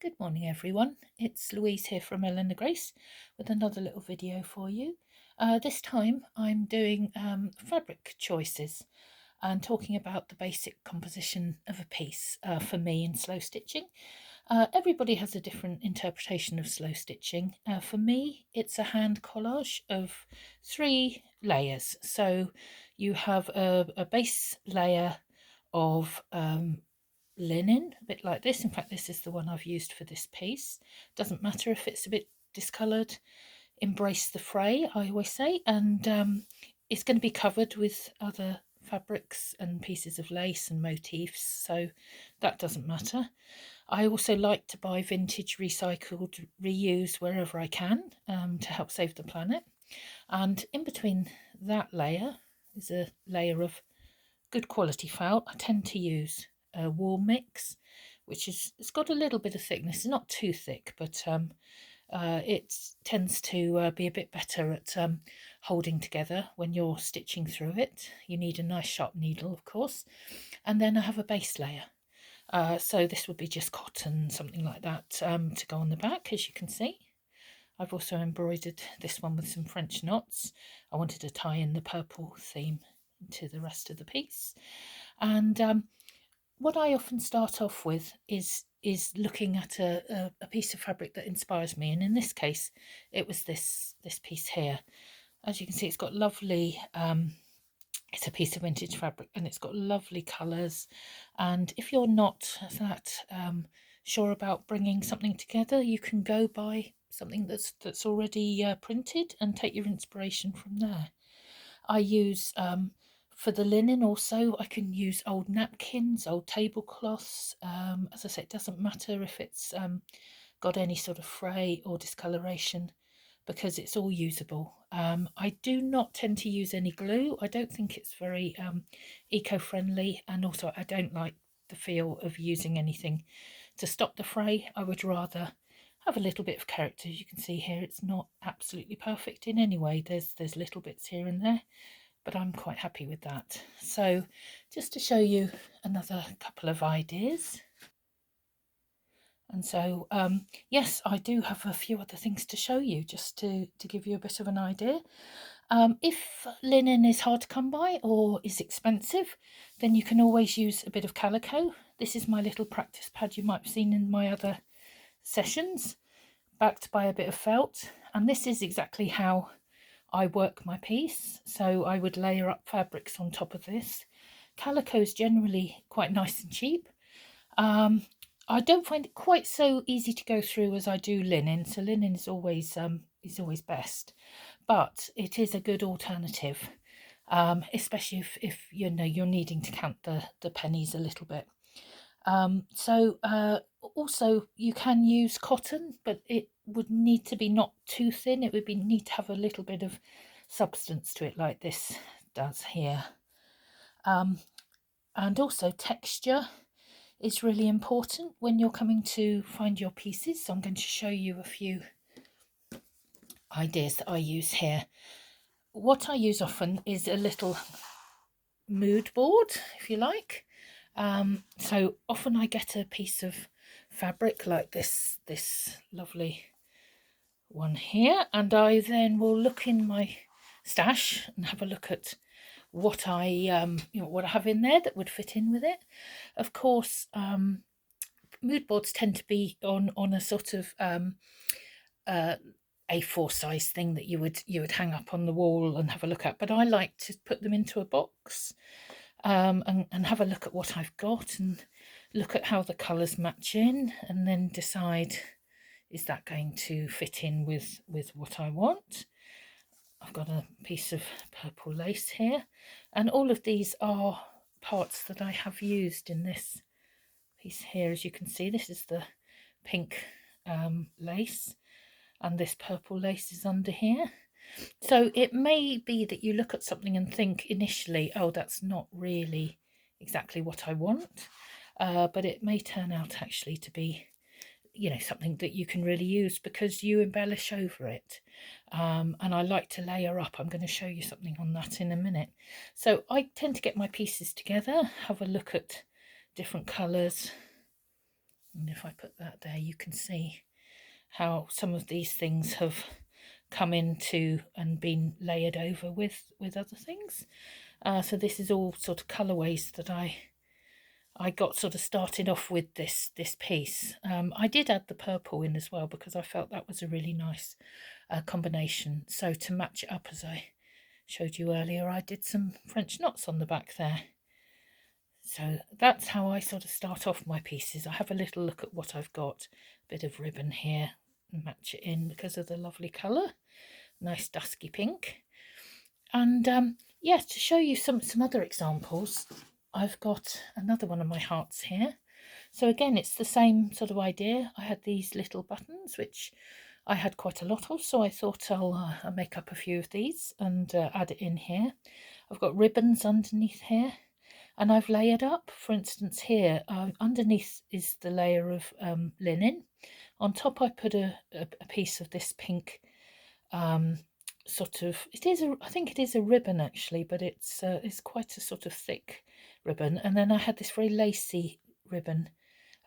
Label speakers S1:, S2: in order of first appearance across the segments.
S1: Good morning everyone, it's Louise here from Eleanor Grace with another little video for you. This time I'm doing fabric choices and talking about the basic composition of a piece for me in slow stitching. Everybody has a different interpretation of slow stitching. For me it's a hand collage of 3 layers. So you have a base layer of linen, a bit like this. In fact, this is the one I've used for this piece. Doesn't matter if it's a bit discoloured, embrace the fray, I always say, and it's going to be covered with other fabrics and pieces of lace and motifs, so that doesn't matter. I also like to buy vintage, recycled, reuse wherever I can to help save the planet. And in between that layer is a layer of good quality felt. I tend to use a wool mix, it's got a little bit of thickness. It's not too thick, but it tends to be a bit better at holding together when you're stitching through it. You need a nice sharp needle, of course. And then I have a base layer. So this would be just cotton, something like that, to go on the back, as you can see. I've also embroidered this one with some French knots. I wanted to tie in the purple theme to the rest of the piece. And what I often start off with is looking at a piece of fabric that inspires me, and in this case it was this piece here. As you can see, it's got lovely it's a piece of vintage fabric and it's got lovely colours, and if you're not that sure about bringing something together, you can go buy something that's already printed and take your inspiration from there. I use for the linen also, I can use old napkins, old tablecloths. As I said, it doesn't matter if it's got any sort of fray or discoloration, because it's all usable. I do not tend to use any glue. I don't think it's very eco-friendly, and also I don't like the feel of using anything to stop the fray. I would rather have a little bit of character. As you can see here, it's not absolutely perfect in any way. There's little bits here and there, but I'm quite happy with that. So just to show you another couple of ideas. And so yes, I do have a few other things to show you, just to give you a bit of an idea. If linen is hard to come by or is expensive, then you can always use a bit of calico. This is my little practice pad you might have seen in my other sessions, backed by a bit of felt, and this is exactly how I work my piece. So I would layer up fabrics on top of this. Calico is generally quite nice and cheap. I don't find it quite so easy to go through as I do linen, so linen is always best, but it is a good alternative, especially if you know you're needing to count the pennies a little bit. Also you can use cotton, but it would need to be not too thin. It would need to have a little bit of substance to it, like this does here. And also texture is really important when you're coming to find your pieces. So I'm going to show you a few ideas that I use here. What I use often is a little mood board, if you like. So often I get a piece of fabric like this lovely one here, and I then will look in my stash and have a look at what I what I have in there that would fit in with it. Of course, mood boards tend to be on a sort of A4 size thing that you would hang up on the wall and have a look at, but I like to put them into a box and have a look at what I've got and look at how the colours match in, and then decide, is that going to fit in with what I want. I've got a piece of purple lace here, and all of these are parts that I have used in this piece here. As you can see, this is the pink lace, and this purple lace is under here. So it may be that you look at something and think initially, oh, that's not really exactly what I want, but it may turn out actually to be, you know, something that you can really use because you embellish over it. And I like to layer up. I'm going to show you something on that in a minute. So I tend to get my pieces together, have a look at different colours, And if I put that there, you can see how some of these things have come into and been layered over with other things. So this is all sort of colourways that I got sort of started off with this piece. I did add the purple in as well because I felt that was a really nice combination. So to match it up, as I showed you earlier, I did some French knots on the back there. So that's how I sort of start off my pieces. I have a little look at what I've got. A bit of ribbon here, match it in because of the lovely colour. Nice dusky pink. And yeah, to show you some other examples, I've got another one of my hearts here. So again, it's the same sort of idea. I had these little buttons, which I had quite a lot of, so I thought I'll make up a few of these and add it in here. I've got ribbons underneath here, and I've layered up. For instance, here underneath is the layer of linen. On top, I put a piece of this pink sort of, I think it is a ribbon actually, but it's quite a sort of thick ribbon. And then I had this very lacy ribbon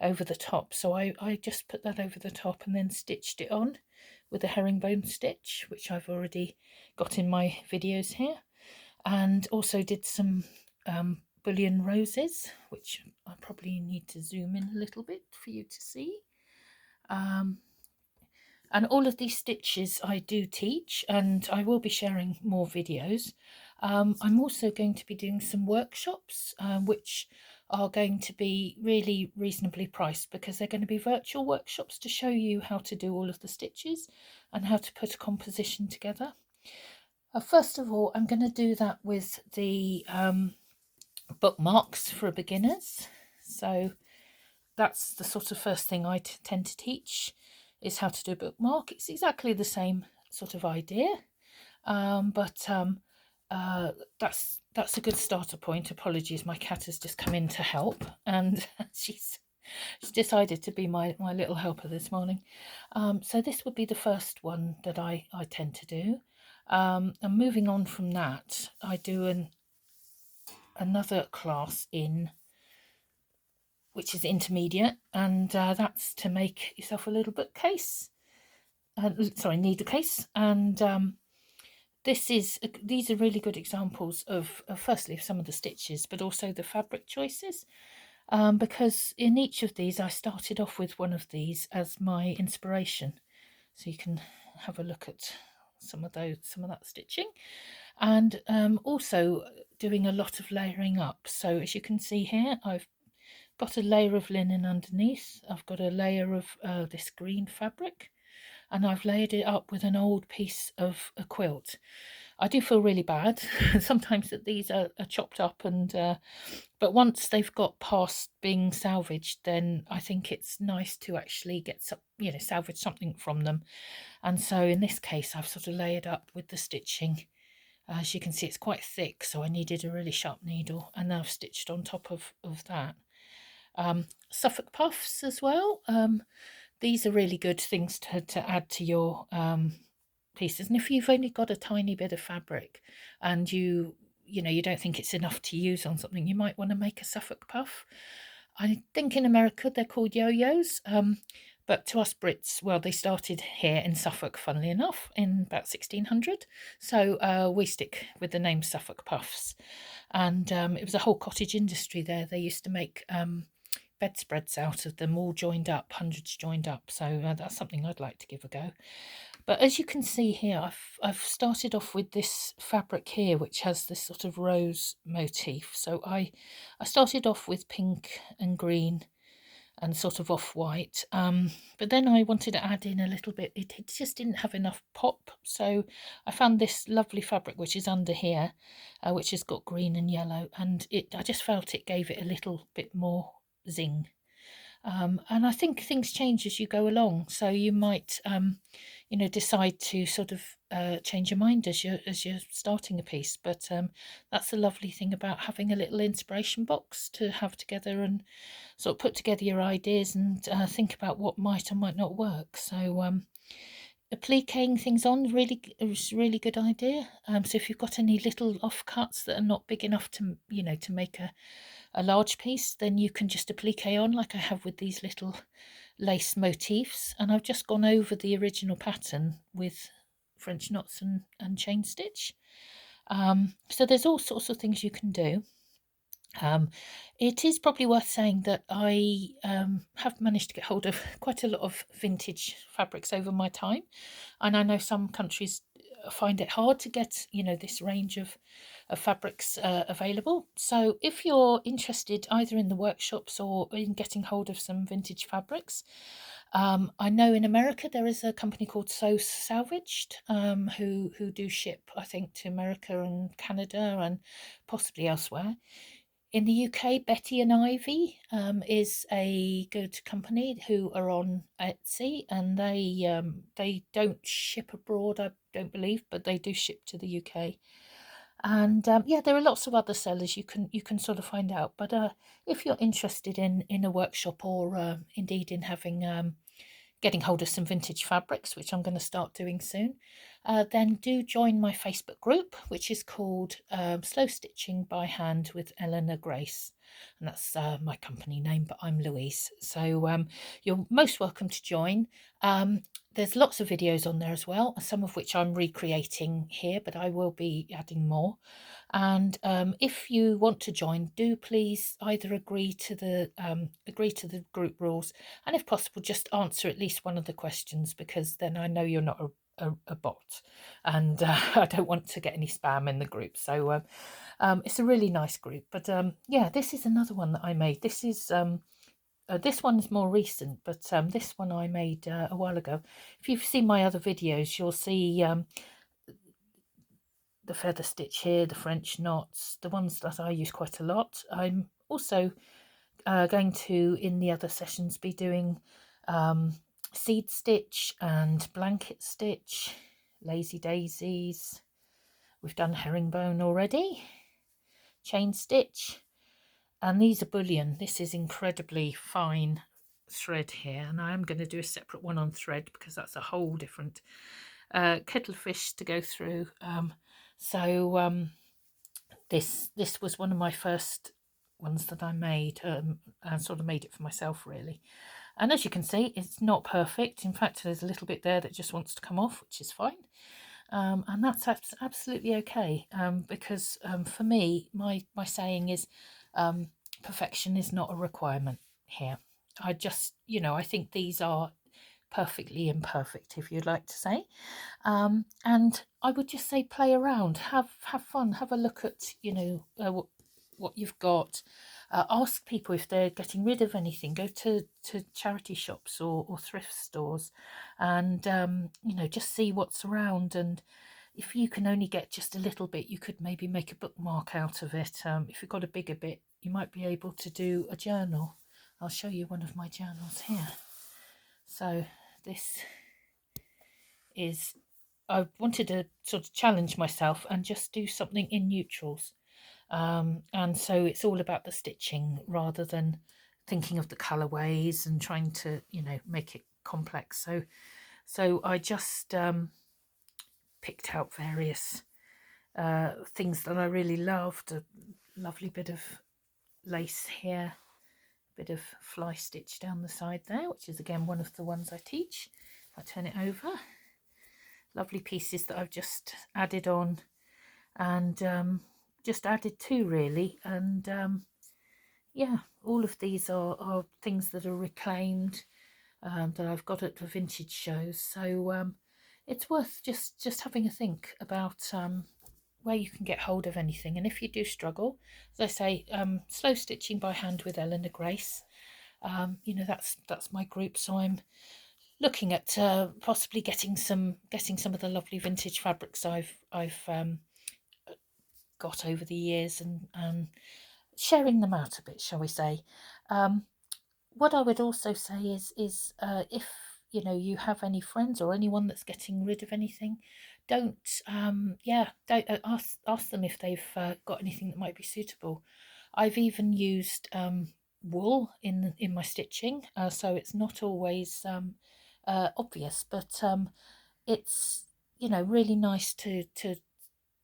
S1: over the top, so I just put that over the top and then stitched it on with a herringbone stitch, which I've already got in my videos here, and also did some bullion roses, which I probably need to zoom in a little bit for you to see. And all of these stitches I do teach, and I will be sharing more videos. I'm also going to be doing some workshops, which are going to be really reasonably priced because they're going to be virtual workshops to show you how to do all of the stitches and how to put a composition together. First of all, I'm going to do that with the bookmarks for beginners. So that's the sort of first thing I tend to teach, is how to do a bookmark. It's exactly the same sort of idea, but that's a good starter point. Apologies, my cat has just come in to help, and she's decided to be my little helper this morning. So this would be the first one that I tend to do. And moving on from that, I do another class which is intermediate, and that's to make yourself a little bookcase. Needle case. And these are really good examples of firstly of some of the stitches, but also the fabric choices. Because in each of these, I started off with one of these as my inspiration. So you can have a look at some of that stitching, and also doing a lot of layering up. So as you can see here, I've got a layer of linen underneath. I've got a layer of this green fabric, and I've layered it up with an old piece of a quilt. I do feel really bad sometimes that these are chopped up, and but once they've got past being salvaged, then I think it's nice to actually get some, salvage something from them. And so in this case, I've sort of layered up with the stitching. As you can see, it's quite thick, so I needed a really sharp needle, and I've stitched on top of that. Suffolk puffs as well. These are really good things to add to your pieces. And if you've only got a tiny bit of fabric and you don't think it's enough to use on something, you might want to make a Suffolk puff. I think in America they're called yo-yos, but to us Brits, well, they started here in Suffolk, funnily enough, in about 1600. So we stick with the name Suffolk puffs. And it was a whole cottage industry there. They used to make bedspreads out of them, all joined up, hundreds joined up. So that's something I'd like to give a go. But as you can see here, I've started off with this fabric here, which has this sort of rose motif. So I started off with pink and green and sort of off-white, but then I wanted to add in a little bit. It just didn't have enough pop, so I found this lovely fabric which is under here, which has got green and yellow, and I just felt it gave it a little bit more zing. And I think things change as you go along, so you might decide to sort of change your mind as you're starting a piece. But that's the lovely thing about having a little inspiration box to have together and sort of put together your ideas and think about what might or might not work. So appliquing things on is really good idea. So if you've got any little offcuts that are not big enough to make a large piece, then you can just applique on like I have with these little lace motifs, and I've just gone over the original pattern with French knots and chain stitch. So there's all sorts of things you can do. It is probably worth saying that I have managed to get hold of quite a lot of vintage fabrics over my time, and I know some countries find it hard to get, you know, this range of fabrics available. So if you're interested either in the workshops or in getting hold of some vintage fabrics, I know in America there is a company called So Salvaged, who do ship, I think, to America and Canada and possibly elsewhere. In the UK, Betty and Ivy is a good company who are on Etsy, and they don't ship abroad, I don't believe, but they do ship to the UK. And yeah, there are lots of other sellers you can sort of find out. But if you're interested in a workshop or indeed in having getting hold of some vintage fabrics, which I'm going to start doing soon, then do join my Facebook group, which is called Slow Stitching by Hand with Eleanor Grace. And that's my company name, but I'm Louise. So you're most welcome to join. There's lots of videos on there as well, some of which I'm recreating here, but I will be adding more. And if you want to join, do please either agree to the group rules, and if possible, just answer at least one of the questions, because then I know you're not a bot, and I don't want to get any spam in the group. So it's a really nice group. But yeah, this is another one that I made. This one is more recent, but this one I made a while ago. If you've seen my other videos, you'll see the feather stitch here, the French knots, the ones that I use quite a lot. I'm also going to, in the other sessions, be doing seed stitch and blanket stitch, lazy daisies. We've done herringbone already, chain stitch, and these are bullion. This is incredibly fine thread here, and I am going to do a separate one on thread because that's a whole different kettle of fish to go through. This was one of my first ones that I made, and sort of made it for myself, really. And as you can see, it's not perfect. In fact, there's a little bit there that just wants to come off, which is fine. And that's absolutely okay, because for me, my saying is perfection is not a requirement here. I just, I think these are perfectly imperfect, if you'd like to say. And I would just say play around, have fun, have a look at what you've got. Ask people if they're getting rid of anything. Go to charity shops or thrift stores, and just see what's around. And if you can only get just a little bit, you could maybe make a bookmark out of it. If you've got a bigger bit, you might be able to do a journal. I'll show you one of my journals here. So this is, I wanted to sort of challenge myself and just do something in neutrals. And so it's all about the stitching rather than thinking of the colorways and trying to, make it complex. So I just picked out various things that I really loved. A lovely bit of lace here, a bit of fly stitch down the side there, which is again one of the ones I teach. If I turn it over, lovely pieces that I've just added on, and just added to, really. And yeah, all of these are things that are reclaimed, that I've got at the vintage shows. So it's worth just having a think about where you can get hold of anything. And if you do struggle, as I say, Slow Stitching by Hand with Eleanor Grace, that's my group. So I'm looking at possibly getting some of the lovely vintage fabrics I've got over the years, and sharing them out a bit, shall we say. What I would also say is if you have any friends or anyone that's getting rid of anything, don't ask them if they've got anything that might be suitable. I've even used wool in my stitching, so it's not always obvious, but it's really nice to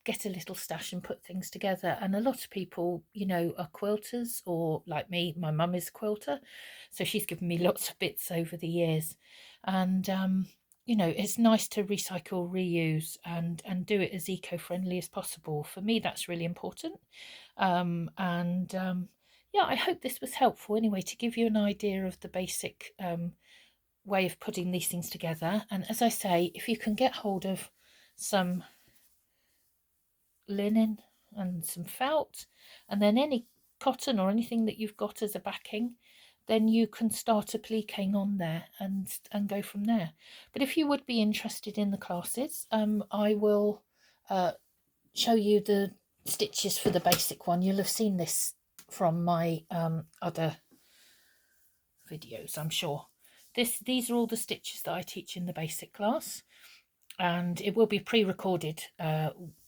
S1: get a little stash and put things together. And a lot of people, you know, are quilters, or like me, my mum is a quilter, so she's given me lots of bits over the years. And you know, it's nice to recycle, reuse, and do it as eco-friendly as possible. For me, that's really important. Yeah, I hope this was helpful anyway, to give you an idea of the basic way of putting these things together. And as I say, if you can get hold of some linen and some felt, and then any cotton or anything that you've got as a backing, then you can start appliquing on there and go from there. But if you would be interested in the classes, I will show you the stitches for the basic one. You'll have seen this from my other videos, I'm sure. These are all the stitches that I teach in the basic class, and it will be pre-recorded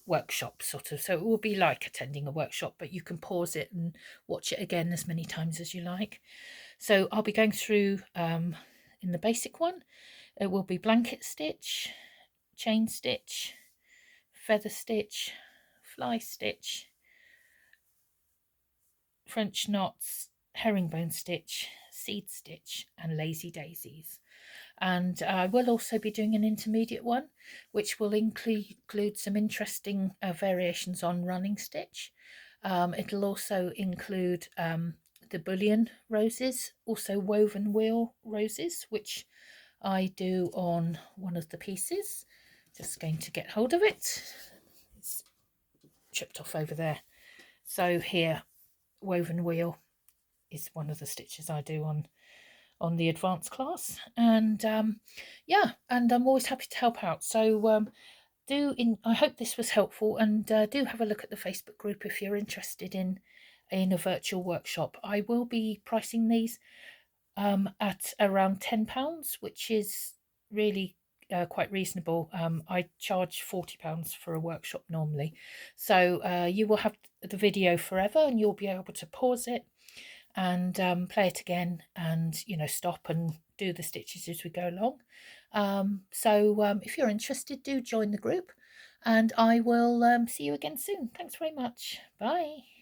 S1: workshop sort of, so it will be like attending a workshop, but you can pause it and watch it again as many times as you like. So I'll be going through in the basic one, it will be blanket stitch, chain stitch, feather stitch, fly stitch, French knots, herringbone stitch, seed stitch, and lazy daisies. And I will also be doing an intermediate one, which will include some interesting variations on running stitch. It'll also include the bullion roses, also woven wheel roses, which I do on one of the pieces. Just going to get hold of it. It's chipped off over there. So here, woven wheel is one of the stitches I do on the advanced class. And yeah, and I'm always happy to help out. So I hope this was helpful, and do have a look at the Facebook group if you're interested in a virtual workshop. I will be pricing these at around £10, which is really quite reasonable. I charge £40 for a workshop normally, so you will have the video forever, and you'll be able to pause it and play it again, and you know, stop and do the stitches as we go along. So if you're interested, do join the group, and I will see you again soon. Thanks very much. Bye.